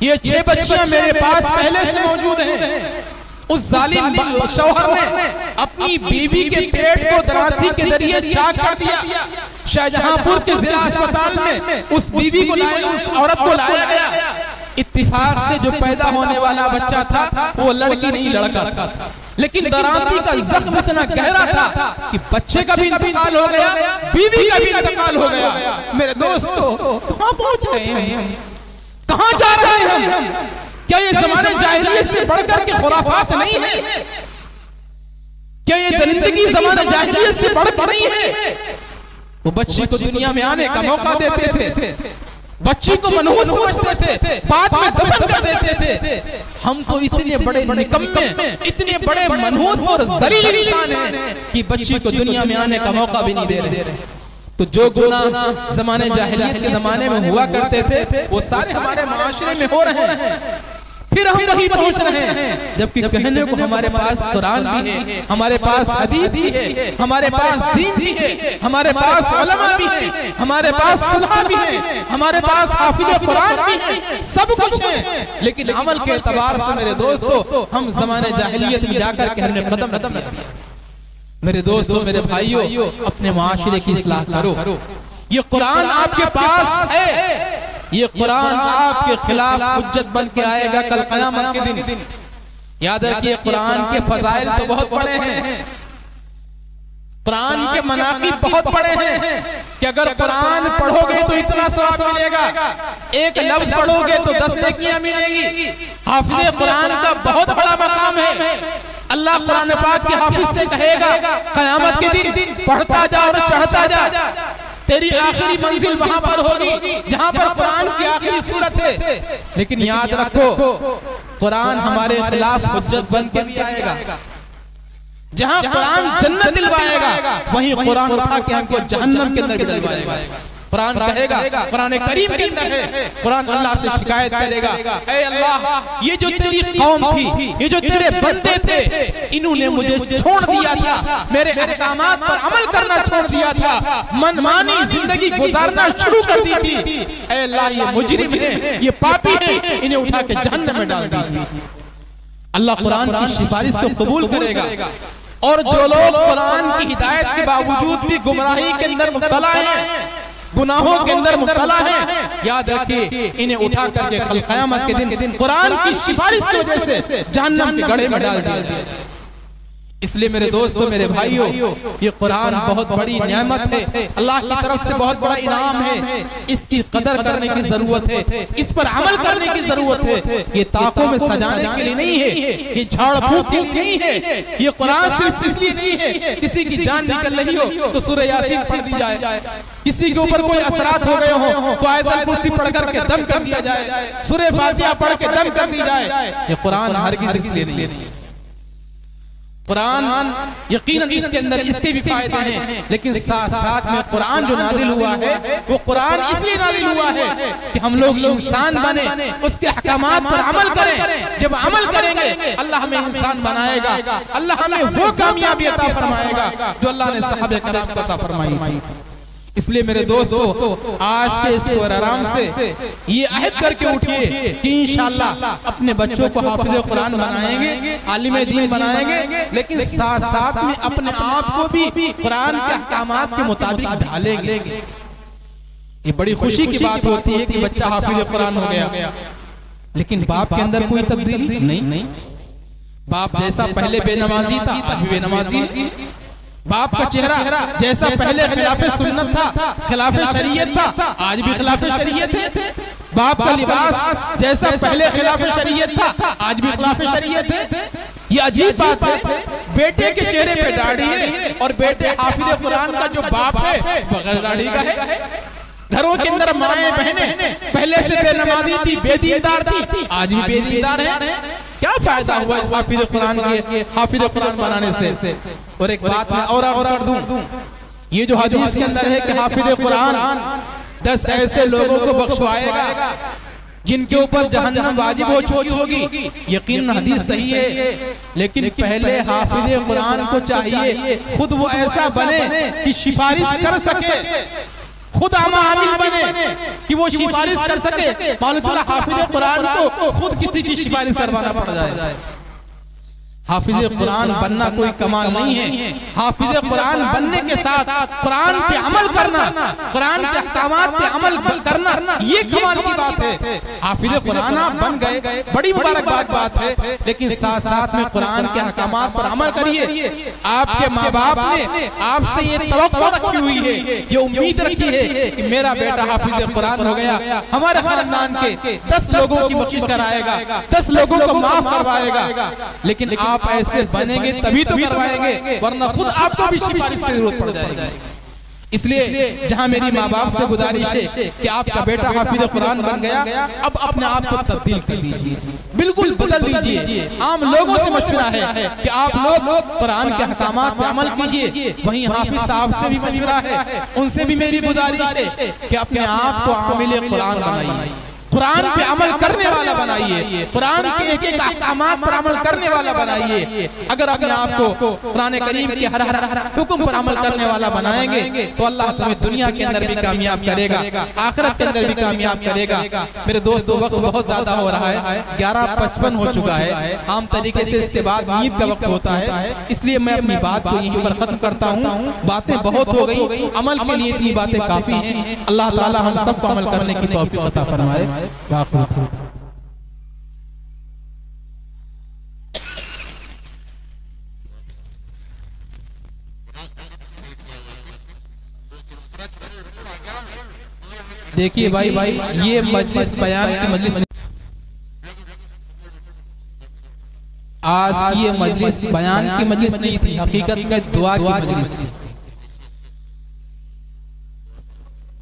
ये 6 बच्चियां मेरे पास पहले से मौजूद हैं। उस जालिम शौहर ने अपनी बीवी के पेट को दराती के जरिए चाक कर दिया। शाहजहांपुर के जिला अस्पताल में उस बीवी को लाया, उस औरत को लाया गया। इत्तिफाक से जो पैदा होने वाला बच्चा था वो लड़की नहीं लड़का था, लेकिन दराती का जख्म इतना गहरा था कि बच्चे का भी इंतकाल हो गया, बीवी का भी इंतकाल हो गया। मेरे दोस्तों, कहां पहुंच रहे हैं हम, कहां जा रहे हैं हम? क्या ये ज़माने जाहिलियत से बढ़कर के खुराफात नहीं है? क्या ये दरिंदगी ज़माने जाहिलियत से बढ़कर नहीं है? वो बच्ची को दुनिया में आने का मौका देते थे, बच्ची को मनहूस समझते थे, बाद में दफन कर देते थे। हम तो इतने बड़े निकम्मे, इतने बड़े मनहूस और ज़लील इंसान हैं कि बच्ची को दुनिया में आने का मौका भी नहीं दे रहे। तो जो गुनाह ज़माने जाहिलियत के ज़माने में हुआ करते थे वो सारे हमारे माशरे में हो रहे हैं। फिर हम वहीं पहुंच रहे हैं, जबकि कहने को हमारे पास कुरान भी है, हमारे पास हदीस भी है, हमारे पास दीन भी है, हमारे पास उलमा भी है, हमारे पास सलाह भी है, हमारे पास हाफिज़ कुरान भी है, सब कुछ है। लेकिन अमल के एतबार से मेरे दोस्तों हम ज़माने जाहिलियत में जाकर के हमने कदम रख दिया। मेरे दोस्तों, मेरे भाइयों, अपने माशरे की इस्लाह करो। ये कुरान आपके पास है, ये कुरान आपके खिलाफ हुज्जत बन के आएगा कल क़यामत के दिन। याद रखिए, कुरान के फजाइल तो बहुत बड़े हैं, कुरान के मनाक़िब बहुत बड़े हैं कि अगर कुरान पढ़ोगे तो इतना सवाब मिलेगा, एक लफ्ज पढ़ोगे तो 10 नेकियां मिलेगी। हाफिज़े कुरान का बहुत बड़ा मकाम है। अल्लाह कुरान पाक के हाफिज से कहेगा क़यामत के दिन पढ़ता जा और चढ़ता जा, तेरी आखिरी मंजिल वहां पर होगी जहां पर कुरान की आखिरी सूरत है। लेकिन याद रखो, कुरान हमारे खिलाफ हुज्जत बन के भी आएगा। जहां कुरान जन्नत दिलवाएगा, वहीं कुरान उठा के हमको जहन्नम के अंदर भी दिलवाएगा। कुरान कहेगा, कुरान करीम के अंदर है, कुरान अल्लाह से शिकायत करेगा, ऐ अल्लाह, ये जो तेरी कौम थी, ये जो तेरे बंदे थे, इन्होंने मुझे छोड़ दिया था, मेरे अहकामात पर अमल करना छोड़ दिया था, मनमानी जिंदगी गुजारना शुरू कर दी थी। ऐ अल्लाह, ये मुजरिम है, ये पापी है, इन्हें उठा के जहन्नम में डाल दीजिए। अल्लाह कुरान की सिफारिश को कबूल करेगा। और जो लोग कुरान की हिदायत के बावजूद भी गुमराही के अंदर मुब्तला हैं, गुनाहों के अंदर मुब्तला है, याद रखिए, इन्हें उठा करके कल क़यामत के दिन कुरान की सिफारिश की वजह से जहन्नम के गड्ढे में डाल दिया जाएगा। इसलिए मेरे दोस्तों, मेरे भाइयों, ये कुरान बहुत बड़ी नेमत है, अल्लाह की तरफ से बहुत बड़ा इनाम है। इसकी कदर करने की जरूरत है, इस पर अमल करने की जरूरत है। ये ताकों में सजाने के लिए नहीं है, ये झाड़ फूक के लिए नहीं है। ये कुरान सिर्फ इसलिए नहीं है किसी की जान निकल रही हो तो सूरह यासीन पढ़ दी जाए, किसी के ऊपर कोई असरात हो गए हो तो आयतुल कुर्सी पढ़ करके दम कर दिया जाए, सूरह फातिहा पढ़ के दम कर दी जाए। ये कुरान हरगिज़ इसलिए नहीं है। कुरान यकीनन इसके अंदर इसके भी फायदे हैं, लेकिन साथ साथ में कुरान जो नाजिल हुआ है वो कुरान इसलिए नाजिल हुआ है कि हम लोग इंसान बने, उसके अहकामात पर अमल करें। जब अमल करेंगे अल्लाह हमें इंसान बनाएगा, अल्लाह हमें वो कामयाबी अता फरमाएगा जो अल्लाह ने सहाबे कराम को अता फरमाई थी। इसलिए मेरे दोस्तों, आज के इस प्रोग्राम से ये अहद करके उठिए कि इंशाअल्लाह अपने बच्चों को हाफिज़ कुरान बनाएंगे, आलिम दीन बनाएंगे, लेकिन साथ साथ में अपने आप को भी कुरान के अहकामात के मुताबिक ढालेंगे। ये बड़ी खुशी की बात होती है कि बच्चा हाफिज़ कुरान हो गया, लेकिन बाप के अंदर कोई तब्दीली नहीं। बाप जैसा पहले बेनमाजी था आज भी बेनमाजी। बाप का चेहरा जैसा पहले खिलाफे सुन्नत था, खिलाफे शरीयत था, आज भी खिलाफे शरीयत है। बाप का लिबास जैसा पहले खिलाफे शरीयत था, आज भी खिलाफे शरीयत है। ये अजीब बात है, बेटे के चेहरे पे दाढ़ी है और बेटे हाफिज़ कुरान का जो बाप है बगैर दाढ़ी का है। घरों के अंदर माएं बहनें पहले से बेनमाजी थी, बेदीनदार थी, आज भी बेदीनदार है। क्या फायदा हुआ इस हाफिज़ कुरान के हाफिज़ कुरान बनाने से? और एक बात मैं और कर दूं, ये जो हदीस के अंदर है कि हाफिज़ कुरान 10 ऐसे लोगों को बख्शवाएगा जिनके ऊपर जहन्नम वाजिब हो चुकी होगी। यकीन हदीस सही है, लेकिन पहले हाफिज़ कुरान को चाहिए खुद वो ऐसा बने कि सिफारिश कर सके, खुद आमिल बने कि वो सिफारिश कर सके। मालूम चला हाफिज़ कुरान को खुद किसी की सिफारिश करवाना पड़ जाए। हाफिज़ कुरान बनना कोई कमाल नहीं है। हाफिज़ कुरान बनने के साथ कुरान पे अमल करना, कुरान के अहकामात पे अमल करना, ये कमाल की बात है। हाफिज़ कुरान आप बन गए, बड़ी मुबारकबाद बात है, लेकिन साथ साथ में कुरान के अहकामात पर अमल करिए। आपके माँ बाप ने आपसे ये तवक्को रखी हुई है, ये उम्मीद रखी है कि मेरा बेटा हाफिज़ कुरान हो गया, हमारे खानदान के 10 लोगों की बख्शिश कराएगा, 10 लोगों को माफ करवाएगा। लेकिन आप ऐसे बनेंगे तभी तो करवाएंगे, वरना खुद आपको भी सिफारिश की जरूरत पड़ जाएगी। इसलिए जहां मेरी माँ बाप से गुजारिश है कि आपका बेटा हाफिज़ कुरान बन गया, अब अपने आप को तब्दील कर लीजिए, बिल्कुल बदल दीजिए। आम लोगों से मशवरा है कि आप लोग कुरान के अहकामात पे अमल कीजिए। वहीं हाफिज़ साहब से भी मशवरा है, उनसे भी मेरी गुजारिश है कि अपने आप को आमिल कुरान बनाइए, कुरान पे अमल करने वाला बनाइए, कुरान के एक एक अहकामात पर अमल करने वाला बनाइए। अगर अपने आप को कुरान करीम के हर हुक्म पर अमल करने वाला बनाएंगे तो अल्लाह तुम्हें दुनिया के अंदर भी कामयाब करेगा, आखिरत के अंदर भी कामयाब करेगा। मेरे दोस्तों, वक्त बहुत ज्यादा हो रहा है, 11:55 हो चुका है। आम तरीके से इसके बाद ईद का वक्त होता है, इसलिए मैं अपनी बात को यहीं पर खत्म करता हूँ। बातें बहुत हो गई, अमल के लिए इतनी बातें काफी हैं। अल्लाह ताला हम सबको अमल करने की तौफीक अता फरमाए। देखिए भाई, ये मजलिस बयान की मजलिस, आज की ये मजलिस बयान की मजलिस नहीं थी, हकीकत में दुआ की मजलिस थी।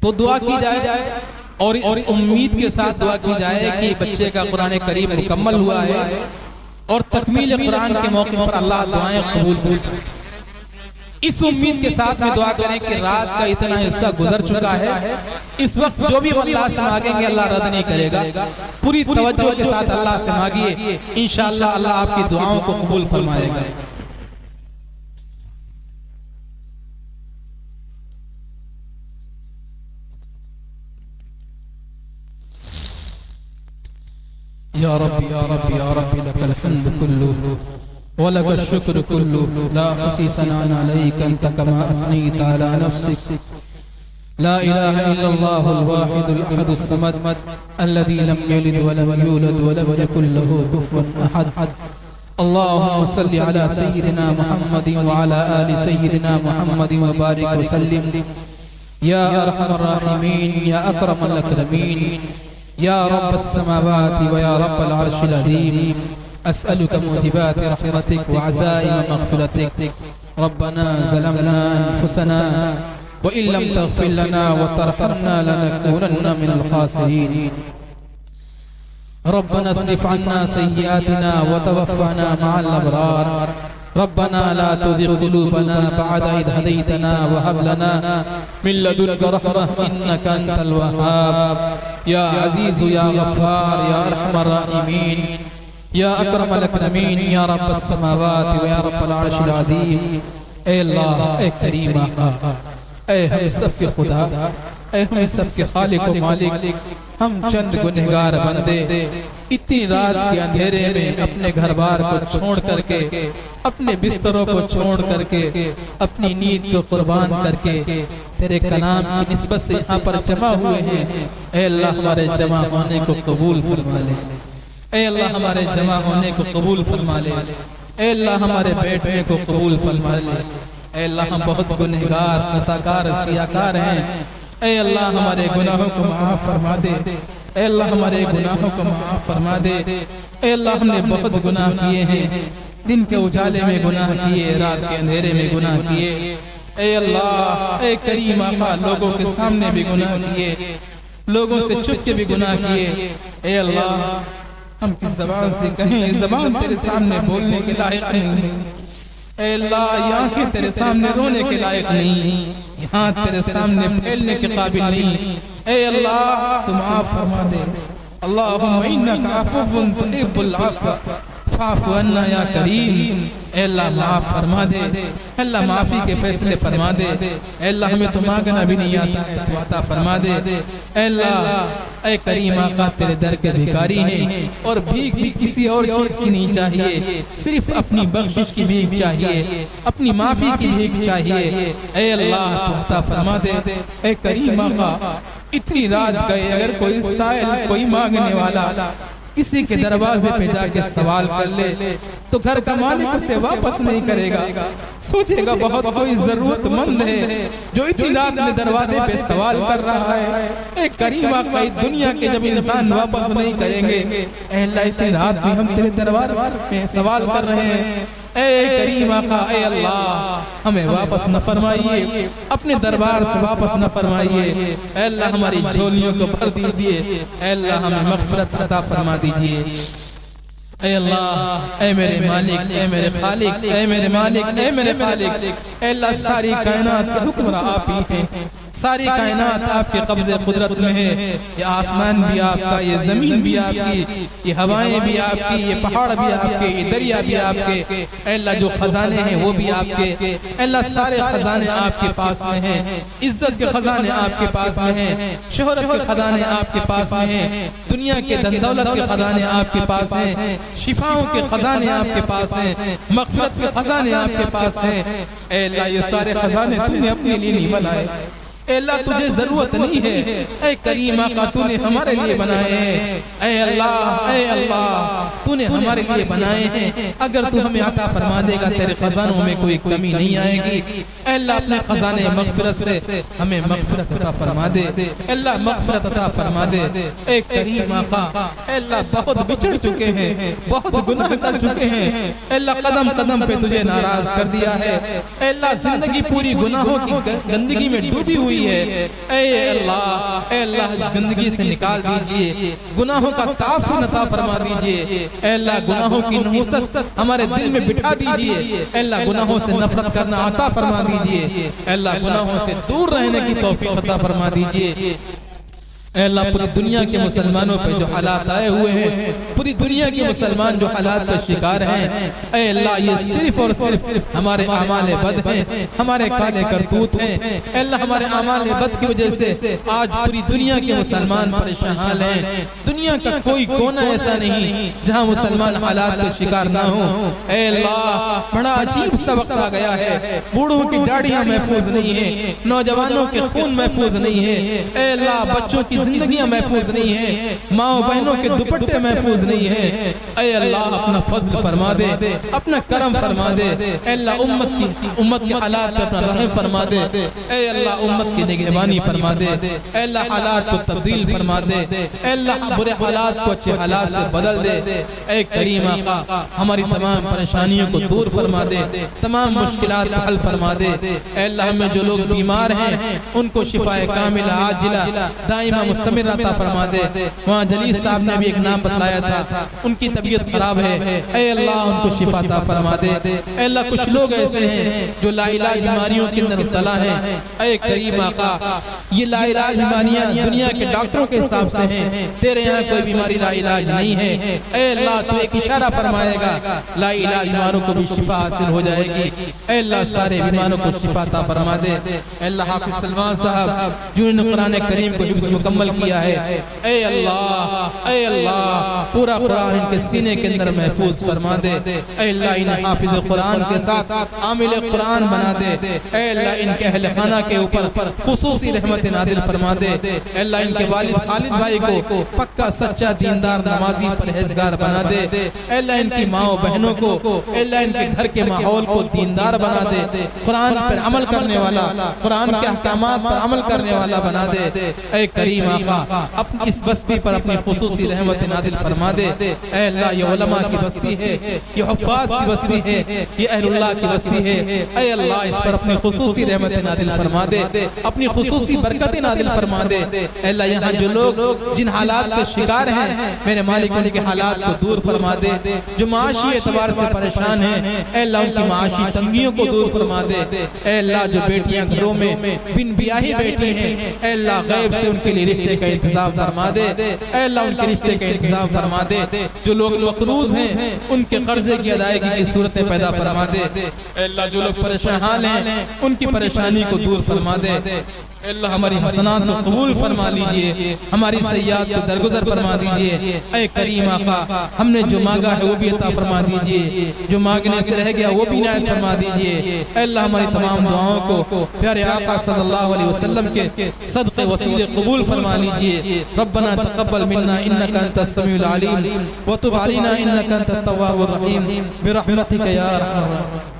तो दुआ की जाए और इस उम्मीद के साथ दुआ की जाए कि बच्चे का कुरान करीम मुकम्मल हुआ है और तकमील कुरान के मौके पर अल्लाह दुआएं कबूल करे। इस उम्मीद के साथ में दुआ करें कि रात का इतना हिस्सा गुजर चुका है, इस वक्त जो भी अल्लाह से मांगेंगे अल्लाह रद्द नहीं करेगा। पूरी तवज्जो के साथ अल्लाह से मांगिए, इंशाअल्लाह अल्लाह आपकी दुआओं को कबूल फरमाएगा। या रब्बी या रब्बी या रब्बी लकल हम्दु कुल्लुहु व लकल शुक्र कुल्लुहु ला हुसी सनान अलैका अंता कमा असनीत अला नफ्सिक ला इलाहा इल्लल्लाहुल वाहिदुल अहदुस समद अल्लज़ी लम यलिद व लम यूलद व लम यकुल लहू कुफुवन अहद। अल्लाहुम्मा सल्लि अला सय्यिदिना मुहम्मदिन व अला आलि सय्यिदिना मुहम्मदिन व बारिक व सल्लिम या अरहमर राहिमीन या अकरमल अकरमीन या रब्बस समावाति व या रब्बल अर्शिल अज़ीम अस्अलुका मुजिबाति रहमतिक व अज़ाइम मग़फ़िरतिक रब्बना ज़लमना अनफुसना व इन लम तग़फ़िर लना व तरहमना लनकूनन्ना मिनल ख़ासिरीन रब्बना अस्रिफ़ अन्ना सय्यिआतिना व तवफ़्फ़ना मअल अबरार रब्बना ला तुज़िग़ क़ुलूबना बअद इज़ हदैतना व हब लना मिन लदुनका रहमह इन्नका अंतल वह्हाब या अज़ीज़ या गफ़्फ़ार या अरहमर राहिमीन या अकरमल अकरमीन या रब्बस समावाति व या रब्बल अर्शिल अज़ीम। ए अल्लाह, ए करीम आका, ए हम सब के खुदा, ए हम सब के खालिक व मालिक, हम चंद गुनहगार बंदे इतनी रात के अंधेरे में अपने घर बार को छोड़ करके, अपने बिस्तरों को छोड़ करके, अपनी नींद को कुर्बान करके तेरे कलाम की निस्बत से यहाँ पर जमा हुए हैं। ए अल्लाह, हमारे जमा होने को कबूल फरमा ले। ए अल्लाह, हमारे जमा होने को कबूल फरमा ले। ए अल्लाह, हमारे बैठने को कबूल फरमा ले। ए अल्लाह, हम बहुत गुनहगार, खताकार, सियाकार हैं। ए अल्लाह, हमारे गुनाहों को माफ फरमा दे। ए अल्लाह, हमारे गुनाहों को माफ फरमा दे। ए अल्लाह, हमने बहुत गुनाह किए हैं, दिन के उजाले में गुनाह किए, रात के अंधेरे में गुनाह किए। ए अल्लाह, ए करीम आका, लोगों के सामने भी गुनाह किए, लोगों से छुप के भी गुनाह किए। ए अल्लाह, हम किस ज़बान से कहें, ज़बान तेरे सामने बोलने के लायक नहीं। ए अल्लाह, ये आंखें तेरे सामने रोने के लायक नहीं, यहाँ तेरे सामने फैलने के काबिल नहीं। ए अल्लाह, तुम माफ फरमा दे। अल्लाहुम्मा इन्नका अफ़ुव्वुन तुहिब्बुल अफ़्व फ़अफ़ु अन्ना या करीम। ए अल्लाह, माफ फरमा दे। अल्लाह, माफी के फैसले फरमा दे। ए अल्लाह, हमें तो मांगना भी नहीं आता है, तू अता फरमा दे। ए अल्लाह, ए करीम आका, तेरे दर के भिखारी हैं और भीख भी किसी और चीज की नहीं चाहिए, सिर्फ अपनी बख्शिश की भीख चाहिए, अपनी माफी की भीख चाहिए। ए अल्लाह, तू अता फरमा दे। ए करीम आका, इतनी रात गए, अगर कोई साइल, कोई मांगने वाला किसी के दरवाजे पे जाके सवाल कर ले तो घर का मालिक उसे वापस नहीं करेगा, सोचेगा बहुत कोई जरूरतमंद है जो इतनी रात में दरवाजे पे सवाल कर रहा है। एक करीम आका, दुनिया के जब इंसान वापस नहीं करेंगे, अल्लाह, इतनी रात में हम तेरे दरबार में सवाल कर रहे हैं। ए करीम आका, ए अल्लाह, हमें वापस न फरमाइए, अपने दरबार से वापस न फरमाइए। ए अल्लाह, हमारी झोलियों को भर दीजिए। ए अल्लाह, हमें मग़फ़िरत अता फरमा दीजिए। ए अल्लाह, ए मेरे मालिक, ए मेरे खालिक, ए मेरे मालिक, ए मेरे खालिक, ए अल्लाह, सारी कायनात के हुक्मरान आप ही हैं, सारी कायनात आपके कब्ज़े कुदरत में है। ये आसमान भी आपका, ये ज़मीन भी आपकी, ये हवाएं भी आपकी, ये पहाड़ भी आपके, ये दरिया भी आपके। अल्लाह, जो खजाने हैं वो भी आपके। अल्लाह, सारे खजाने आपके पास में हैं, इज्जत के खजाने आपके पास में हैं, शोहरत के खजाने आपके पास में हैं, दुनिया के धन दौलत के खजाने आपके पास हैं, शिफाओं के खजाने आपके पास हैं, मग़फ़िरत के खजाने आपके पास हैं। अल्लाह, ये सारे खजाने तूने अपने लिए नहीं बनाए। अल्लाह, तुझे जरूरत नहीं है। ऐ करीम आका, तूने हमारे लिए बनाए हैं। ऐ अल्लाह, तूने हमारे लिए बनाए हैं। अगर तू हमें अता फरमा देगा, तेरे खजानों में कोई कमी नहीं आएगी। अल्लाह, अपने खजाने मग़फ़िरत से हमें मग़फ़िरत अता फरमा दे। अल्लाह, मग़फ़िरत अता फरमा दे। ऐ करीम आका, अल्लाह, बहुत बिछड़ चुके हैं, बहुत गुनाह कर चुके हैं। अल्लाह, कदम कदम पे तुझे नाराज कर दिया है। अल्लाह, जिंदगी पूरी गुनाहों की गंदगी में डूबी हुई है। ऐ अल्लाह, इस गंदगी से निकाल दीजिए, गुनाहों का ताफ़ुन अता फरमा दीजिए। अल्लाह, गुनाहों की नहुसत हमारे दिल में बिठा दीजिए। अल्लाह, गुनाहों से नफरत करना अता फरमा दीजिए। अल्लाह, गुनाहों से दूर रहने की तौफीक अता फरमा दीजिए। अल्लाह, पूरी दुनिया के मुसलमानों पे जो हालात आए हुए हैं, पूरी दुनिया के मुसलमान जो हालात का शिकार हैं, अल्लाह, ये सिर्फ और सिर्फ हमारे आमाल बद हैं, हमारे काले करतूत हैं। अल्लाह, हमारे आमाल बद की वजह से आज पूरी दुनिया के मुसलमान परेशान हैं। दुनिया का कोई कोना ऐसा नहीं जहाँ मुसलमान हालात का शिकार ना हो। अल्लाह, बड़ा अजीब सा वक्त आ गया है। बूढ़ों की दाढ़ियाँ महफूज नहीं है, नौजवानों के खून महफूज नहीं है। अल्लाह, बच्चों की जिंदगियां महफूज नहीं है, माओ बहनों के दुपट्टे महफूज नहीं है। ऐ अल्लाह अपना फज़ल फरमा दे, अपना करम फरमा दे। ऐ अल्लाह उम्मत के हालात पे अपना रहम फरमा दे। ऐ अल्लाह उम्मत की निगरानी फरमा दे। ऐ अल्लाह हालात को तब्दील फरमा दे। ऐ अल्लाह बुरे हालात को अच्छे हालात से बदल दे। ऐ करीम आका हमारी तमाम परेशानियों को दूर फरमा दे, तमाम मुश्किलात को हल फरमा दे। ऐ अल्लाह में जो लोग बीमार हैं उनको शिफाए कामिला आजिला दाइमा मुस्तमिर अता फरमा दे। वहाँ जलीस साहब ने भी एक नाम बतलाया था, उनकी तबीयत खराब है। ऐ अल्लाह उनको शिफा अता फरमा दे। ऐ अल्लाह कुछ लोग ऐसे हैं जो लाइलाज बीमारियों के अंदर मुब्तला हैं। ऐ करीम आका ये लाइलाज बीमारियां दुनिया के डॉक्टरों के हिसाब से हैं, तेरे यहाँ कोई बीमारी लाइलाज नहीं है। ऐ अल्लाह तू एक इशारा फरमाएगा लाइलाज बीमारों को भी शिफा हासिल हो जाएगी। ऐ अल्लाह सारे बीमारों को शिफा अता फरमा दे। ऐ अल्लाह हाफिज सलमान साहब जिन्होंने कुरान करीम को हिफ्ज़ मुकम्मल किया है, ऐ अल्लाह पूरा कुरान इनके सीने के अंदर महफूज फरमा दे। ऐ अल्लाह इन हाफिज कुरान के साथ आमिल कुरान बना दे। ऐ अल्लाह इनके अहले खाना के ऊपर खुसूसी रहमत नादिल फरमा दे। ऐ अल्लाह इनके वालिद खालिद भाई को पक्का सच्चा दीनदार नमाजी परहेजगार बना दे। ऐ अल्लाह इनकी माओ बहनों को, ऐ अल्लाह इनके घर के माहौल को दीनदार बना दे, कुरान पर अमल करने वाला, कुरान के अहकामात पर अमल करने वाला बना दे। ऐ करीम आका अपनी इस बस्ती पर अपनी खुसूसी रहमत नादिल फरमा दे। ऐ अल्लाह ये उलमा की बस्ती है, ये हुफ्फाज की बस्ती है, ये अहलुल्लाह की बस्ती है। ऐ अल्लाह इस पर अपनी खुसूसी रहमत नादिल फरमा दे, अपनी खुसूसी बरकत नादिल फरमा दे। ऐ अल्लाह यहाँ जो लोग जिन हालात के शिकार हैं मेरे मालिक उनके हालात को दूर फरमा दे। जो माशी एतबार से परेशान हैं ऐ अल्लाह उनकी माशी तंगियों को दूर फरमा दे। ऐ अल्लाह जो बेटियां घरों में बिन ब्याही बैठी हैं ऐ अल्लाह गैब से उनके लिए रिश्ते का इंतजाम फरमा दे। ऐ अल्लाह उनके रिश्ते का इंतजाम फरमा दे। जो लोग मकरूज हैं उनके कर्जे की अदायगी की सूरतें पैदा फरमा दे। ऐ अल्लाह जो लोग परेशान हैं उनकी परेशानी को दूर फरमा दे। अल्लाह हमारी हसनात को कबूल फरमा लीजिए, हमारी सय्यात को दरगुजर फरमा दीजिए। ऐ करीम आका हमने जो मांगा है वो भी अता फरमा दीजिए, जो मांगने से रह गया वो भी इनायत फरमा दीजिए। अल्लाह हमारी तमाम दुआओं को प्यारे आका सल्लल्लाहु अलैहि वसल्लम के सदक़े वसीले कबूल फरमा लीजिए। रब्बना तक़ब्बल मिन्ना इन्नका अंतस समीउल अलीम व तुब अलैना इन्नका अंतत तव्वाबुर रहीम बिरहमतिका या अरहमर राहिमीन।